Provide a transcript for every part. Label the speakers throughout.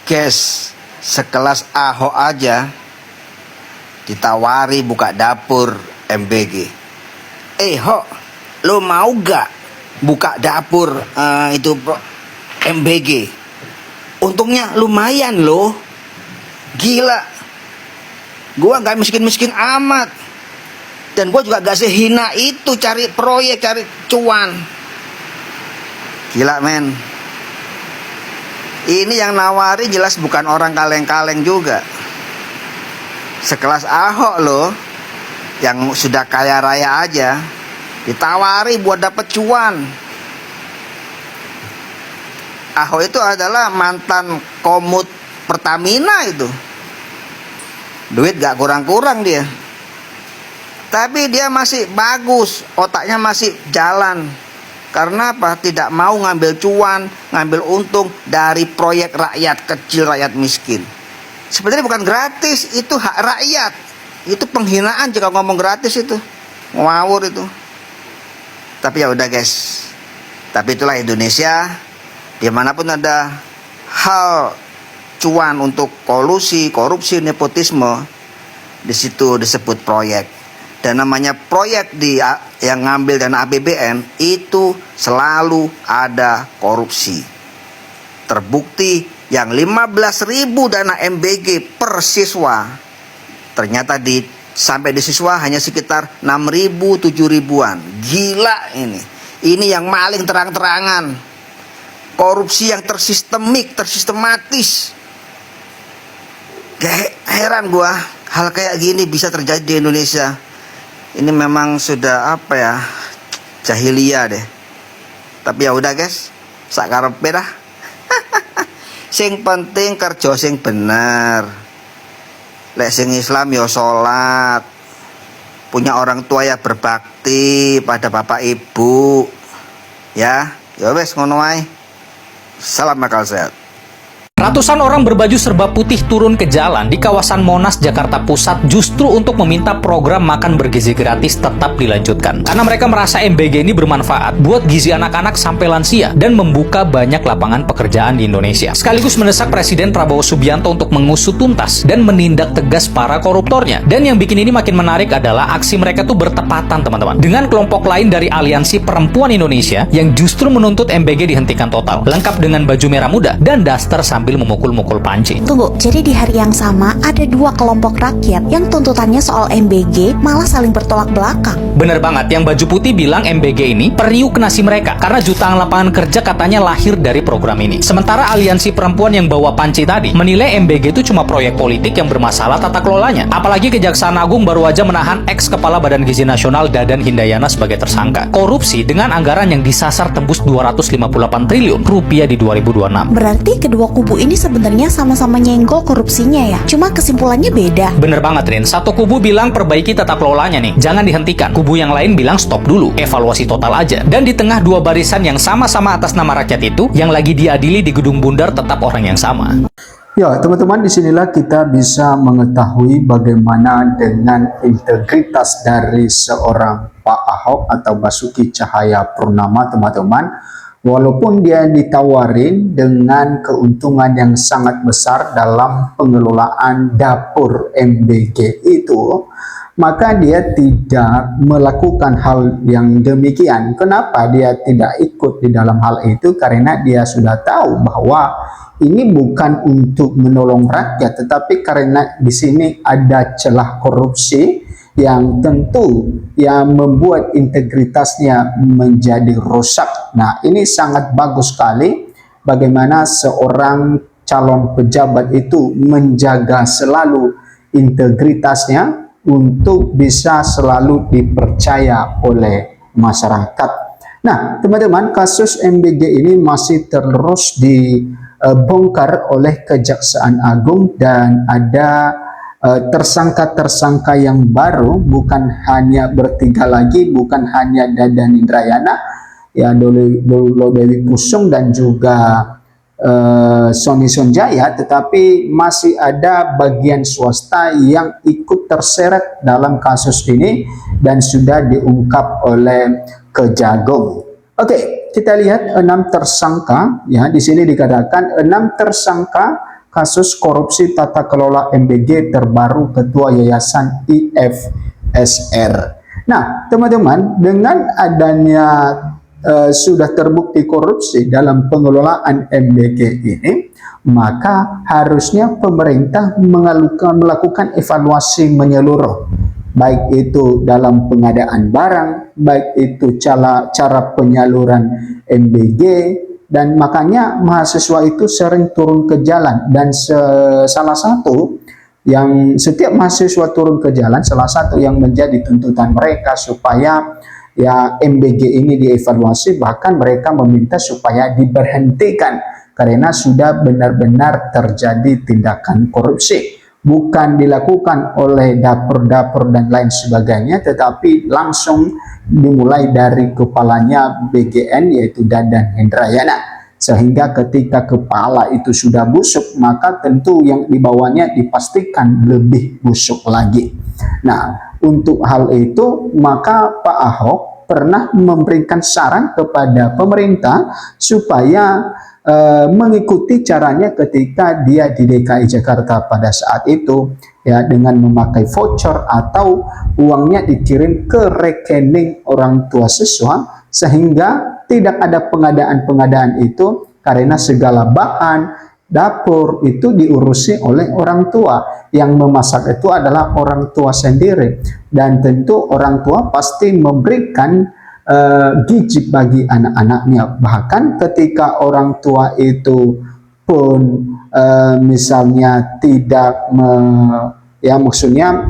Speaker 1: Guys, sekelas Ahok aja ditawari buka dapur MBG. Ho, lo mau gak buka dapur itu MBG? Untungnya lumayan loh. Gila, gua gak miskin-miskin amat. Dan gua juga gak sehina itu cari proyek, cari cuan. Gila men. Ini yang nawari jelas bukan orang kaleng-kaleng juga. Sekelas Ahok loh, yang sudah kaya raya aja, ditawari buat dapet cuan. Ahok itu adalah mantan komut Pertamina itu. Duit gak kurang-kurang dia. Tapi dia masih bagus, otaknya masih jalan. Karena apa? Tidak mau ngambil cuan, ngambil untung dari proyek rakyat kecil, rakyat miskin. Sebenarnya bukan gratis, itu hak rakyat. Itu penghinaan jika ngomong gratis itu. Ngawur itu. Tapi ya udah guys. Tapi itulah Indonesia. Dimanapun ada hal cuan untuk kolusi, korupsi, nepotisme, di situ disebut proyek. Dan namanya proyek yang ngambil dana APBN itu selalu ada korupsi. Terbukti yang 15.000 dana MBG per siswa, ternyata sampai di siswa hanya sekitar 6.000, 7.000-an. Gila ini. Ini yang maling terang-terangan. Korupsi yang tersistematis. Heran gua, hal kayak gini bisa terjadi di Indonesia. Ini memang sudah jahiliyah deh. Tapi ya udah guys, sakarepe dah. Sing penting kerja sing bener. Lek sing Islam ya salat. Punya orang tua ya berbakti pada bapak ibu. Ya wes ngono wae. Salam akal sehat.
Speaker 2: Ratusan orang berbaju serba putih turun ke jalan di kawasan Monas, Jakarta Pusat justru untuk meminta program makan bergizi gratis tetap dilanjutkan. Karena mereka merasa MBG ini bermanfaat buat gizi anak-anak sampai lansia dan membuka banyak lapangan pekerjaan di Indonesia. Sekaligus mendesak Presiden Prabowo Subianto untuk mengusut tuntas dan menindak tegas para koruptornya. Dan yang bikin ini makin menarik adalah aksi mereka tuh bertepatan teman-teman dengan kelompok lain dari Aliansi Perempuan Indonesia yang justru menuntut MBG dihentikan total, lengkap dengan baju merah muda dan daster sambil memukul-mukul panci.
Speaker 3: Tunggu, jadi di hari yang sama ada dua kelompok rakyat yang tuntutannya soal MBG malah saling bertolak belakang.
Speaker 2: Bener banget, yang baju putih bilang MBG ini periuk nasi mereka karena jutaan lapangan kerja katanya lahir dari program ini. Sementara Aliansi Perempuan yang bawa panci tadi menilai MBG itu cuma proyek politik yang bermasalah tata kelolanya. Apalagi Kejaksaan Agung baru aja menahan ex Kepala Badan Gizi Nasional Dadan Hindayana sebagai tersangka korupsi dengan anggaran yang disasar tembus 258 triliun rupiah di 2026.
Speaker 3: Berarti kedua kubu ini sebenarnya sama-sama nyenggol korupsinya ya, cuma kesimpulannya beda.
Speaker 2: Bener banget Rin, satu kubu bilang perbaiki tata kelolanya nih, jangan dihentikan. Kubu yang lain bilang stop dulu, evaluasi total aja. Dan di tengah dua barisan yang sama-sama atas nama rakyat itu, yang lagi diadili di Gedung Bundar tetap orang yang sama.
Speaker 4: Ya teman-teman, disinilah kita bisa mengetahui bagaimana dengan integritas dari seorang Pak Ahok atau Basuki Cahayapurnama teman-teman. Walaupun dia ditawarin dengan keuntungan yang sangat besar dalam pengelolaan dapur MBG itu, maka dia tidak melakukan hal yang demikian. Kenapa dia tidak ikut di dalam hal itu? Karena dia sudah tahu bahwa ini bukan untuk menolong rakyat, tetapi karena di sini ada celah korupsi yang tentu yang membuat integritasnya menjadi rusak. Nah, ini sangat bagus sekali bagaimana seorang calon pejabat itu menjaga selalu integritasnya untuk bisa selalu dipercaya oleh masyarakat. Nah, teman-teman, kasus MBG ini masih terus dibongkar oleh Kejaksaan Agung dan ada tersangka-tersangka yang baru, bukan hanya bertiga lagi, bukan hanya Dadan Indrayana, ya Dewi Pusung dan juga Sony Sonjaya, tetapi masih ada bagian swasta yang ikut terseret dalam kasus ini dan sudah diungkap oleh Kejagung. Oke, kita lihat 6 tersangka, ya di sini dikatakan 6 tersangka kasus korupsi tata kelola MBG terbaru Ketua Yayasan IFSR. Nah, teman-teman, dengan adanya sudah terbukti korupsi dalam pengelolaan MBG ini, maka harusnya pemerintah melakukan evaluasi menyeluruh, baik itu dalam pengadaan barang, baik itu cara penyaluran MBG, dan makanya mahasiswa itu sering turun ke jalan. Dan salah satu yang setiap mahasiswa turun ke jalan, salah satu yang menjadi tuntutan mereka supaya ya MBG ini dievaluasi, bahkan mereka meminta supaya diberhentikan karena sudah benar-benar terjadi tindakan korupsi. Bukan dilakukan oleh dapur-dapur dan lain sebagainya, tetapi langsung dimulai dari kepalanya BGN, yaitu Dadan Hendrayana. Sehingga ketika kepala itu sudah busuk, maka tentu yang di bawahnya dipastikan lebih busuk lagi. Nah, untuk hal itu, maka Pak Ahok pernah memberikan saran kepada pemerintah supaya mengikuti caranya ketika dia di DKI Jakarta pada saat itu, ya, dengan memakai voucher atau uangnya dikirim ke rekening orang tua siswa, sehingga tidak ada pengadaan itu karena segala bahan dapur itu diurusi oleh orang tua. Yang memasak itu adalah orang tua sendiri, dan tentu orang tua pasti memberikan gizi bagi anak-anaknya. Bahkan ketika orang tua itu pun misalnya maksudnya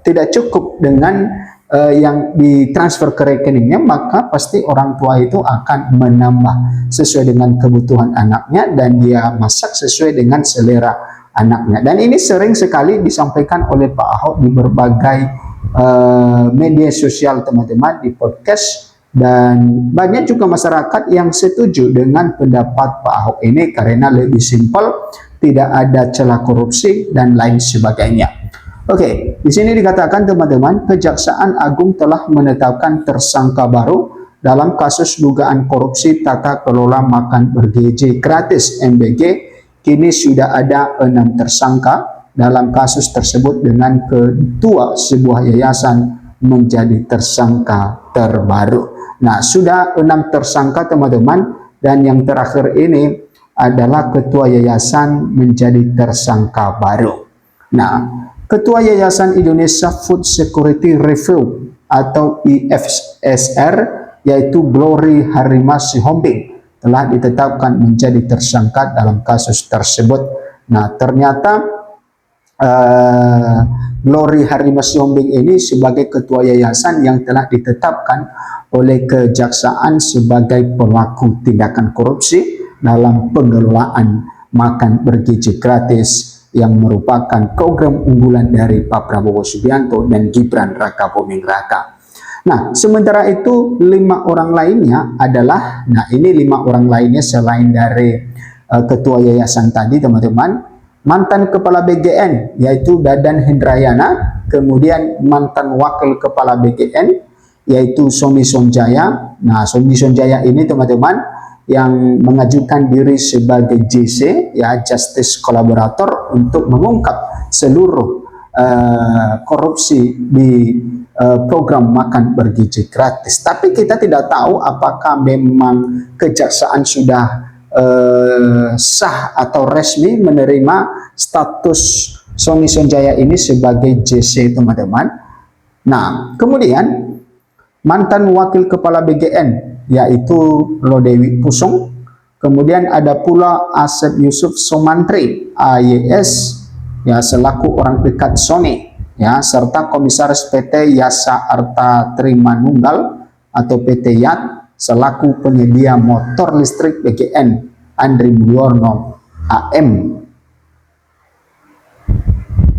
Speaker 4: tidak cukup dengan yang ditransfer ke rekeningnya, maka pasti orang tua itu akan menambah sesuai dengan kebutuhan anaknya, dan dia masak sesuai dengan selera anaknya. Dan ini sering sekali disampaikan oleh Pak Ahok di berbagai media sosial, teman-teman, di podcast, dan banyak juga masyarakat yang setuju dengan pendapat Pak Ahok ini karena lebih simpel, tidak ada celah korupsi dan lain sebagainya. Oke, di sini dikatakan, teman-teman, Kejaksaan Agung telah menetapkan tersangka baru dalam kasus dugaan korupsi tata kelola makan bergizi gratis MBG. Kini sudah ada 6 tersangka dalam kasus tersebut, dengan ketua sebuah yayasan menjadi tersangka terbaru. Nah, sudah 6 tersangka, teman-teman, dan yang terakhir ini adalah ketua yayasan menjadi tersangka baru. Nah, Ketua Yayasan Indonesia Food Security Review atau IFSR, yaitu Glory Harimas Sihombing, telah ditetapkan menjadi tersangka dalam kasus tersebut. Nah, ternyata Glory Harimas Sihombing ini sebagai ketua yayasan yang telah ditetapkan oleh Kejaksaan sebagai pelaku tindakan korupsi dalam pengelolaan makan bergizi gratis yang merupakan program unggulan dari Pak Prabowo Subianto dan Gibran Rakabuming Raka. Nah, sementara itu 5 orang lainnya adalah, ini 5 orang lainnya selain dari ketua yayasan tadi, teman-teman, mantan kepala BGN yaitu Dadan Hendrayana, kemudian mantan wakil kepala BGN yaitu Somi Sonjaya. Nah, Somi Sonjaya ini, teman-teman, yang mengajukan diri sebagai JC, ya, Justice Collaborator, untuk mengungkap seluruh korupsi di program makan bergizi gratis. Tapi kita tidak tahu apakah memang Kejaksaan sudah sah atau resmi menerima status Sony Sonjaya ini sebagai JC, teman-teman. Nah, kemudian mantan wakil kepala BGN yaitu Lodewi Pusung, kemudian ada pula Asep Yusuf Somantri AYS, ya, selaku orang dekat Sony, ya, serta komisaris PT Yasa Arta Trimanunggal atau PT YAT selaku penyedia motor listrik BGN Andri Mulyono AM.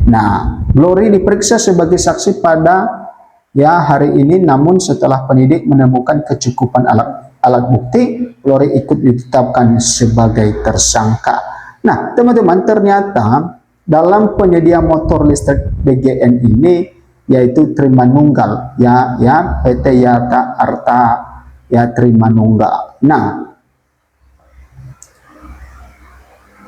Speaker 4: Nah, Glory diperiksa sebagai saksi pada hari ini, namun setelah penyidik menemukan kecukupan alat bukti, Glory ikut ditetapkan sebagai tersangka. Nah, teman-teman, ternyata dalam penyedia motor listrik BGN ini yaitu Trimanunggal, ya PT Yata Arta, ya, Trimanunggal. Nah,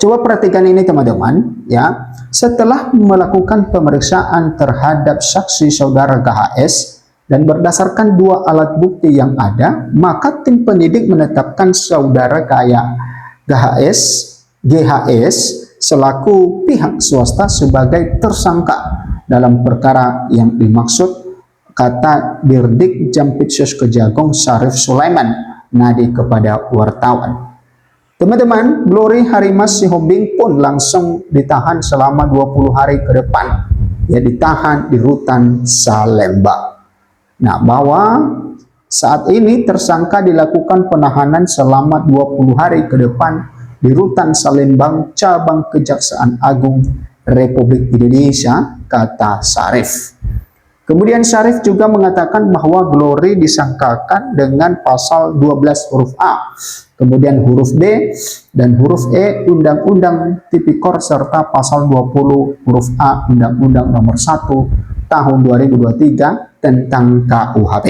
Speaker 4: Coba perhatikan ini teman-teman ya. Setelah melakukan pemeriksaan terhadap saksi saudara GHS dan berdasarkan dua alat bukti yang ada, maka tim penyidik menetapkan saudara GHS selaku pihak swasta sebagai tersangka dalam perkara yang dimaksud, kata Dirdik Jampitsus Kejagung Syarif Sulaiman nadi kepada wartawan. Teman-teman, Glory Harimas Sihombing pun langsung ditahan selama 20 hari ke depan. Ya, ditahan di rutan Salemba. Nah, bahwa saat ini tersangka dilakukan penahanan selama 20 hari ke depan di rutan Salembang, cabang Kejaksaan Agung Republik Indonesia, kata Syarif. Kemudian Syarif juga mengatakan bahwa Glory disangkakan dengan pasal 12 huruf A, kemudian huruf B dan huruf E Undang-Undang Tipikor serta pasal 20 huruf A Undang-Undang Nomor 1 Tahun 2023 tentang KUHP.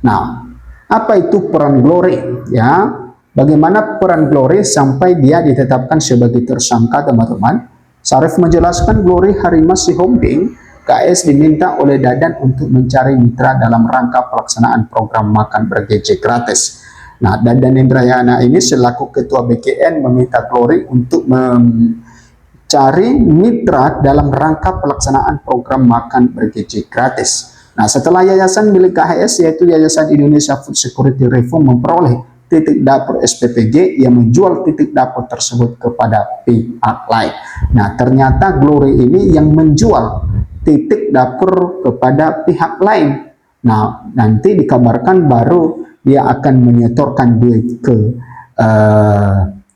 Speaker 4: Nah, apa itu peran Glory? Ya, bagaimana peran Glory sampai dia ditetapkan sebagai tersangka, teman-teman? Syarif menjelaskan Glory Harimas Sihombing KS diminta oleh Dadan untuk mencari mitra dalam rangka pelaksanaan program makan bergizi gratis. Nah, Dadan Indrayana ini selaku ketua BKN meminta Glory untuk mencari mitra dalam rangka pelaksanaan program makan bergizi gratis. Nah, setelah yayasan milik KHS yaitu Yayasan Indonesia Food Security Reform memperoleh titik dapur SPPG yang menjual titik dapur tersebut kepada pihak lain. Nah, ternyata Glory ini yang menjual titik dapur kepada pihak lain. Nah, nanti dikabarkan baru dia akan menyetorkan duit ke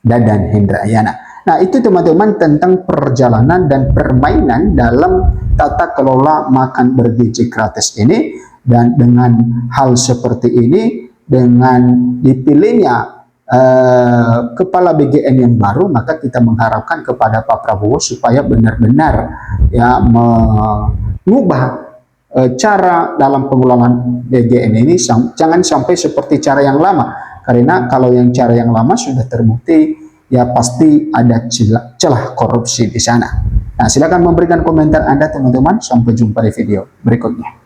Speaker 4: Dadan Indrayana. Nah, itu teman-teman tentang perjalanan dan permainan dalam tata kelola makan bergizi gratis ini. Dan dengan hal seperti ini, dengan dipilihnya kepala BGN yang baru, maka kita mengharapkan kepada Pak Prabowo supaya benar-benar ya mengubah cara dalam pengelolaan BGN ini, jangan sampai seperti cara yang lama, karena kalau yang cara yang lama sudah terbukti ya pasti ada celah korupsi di sana. Nah, silakan memberikan komentar Anda teman-teman, sampai jumpa di video berikutnya.